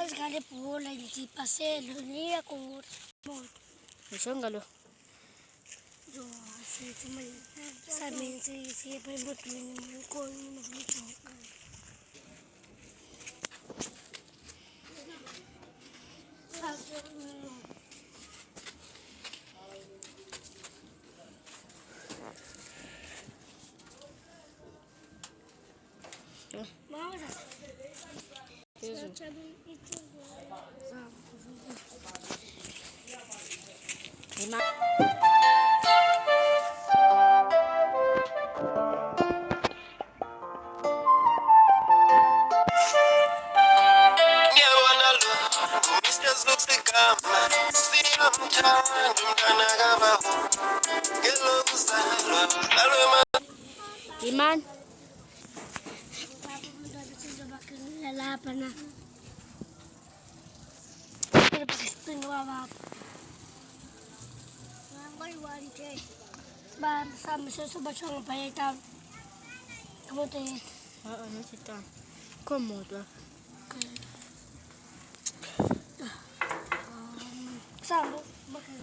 Sekali pula di pasel ni aku Isang galo. jo si cuma samin si pembut minum kau minum itu. Mama dah. Lima. Iman. Lalapan na. Pero pakistin wawap. May wante. Ba sama sa siyang payatan. Kamu te. Ano sita? Komodo. Sama bakal.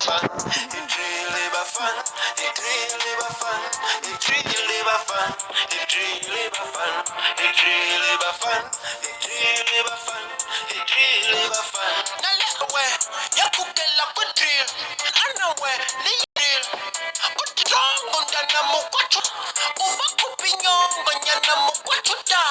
It really was fun. It really was fun. It really was fun. It really was fun. It really was fun. It really was fun. It really was fun. Now let away. You cook it like a drill. I know where the drill. But strong on the namu kwachu. Uma kupinyo on the namu kwachu da.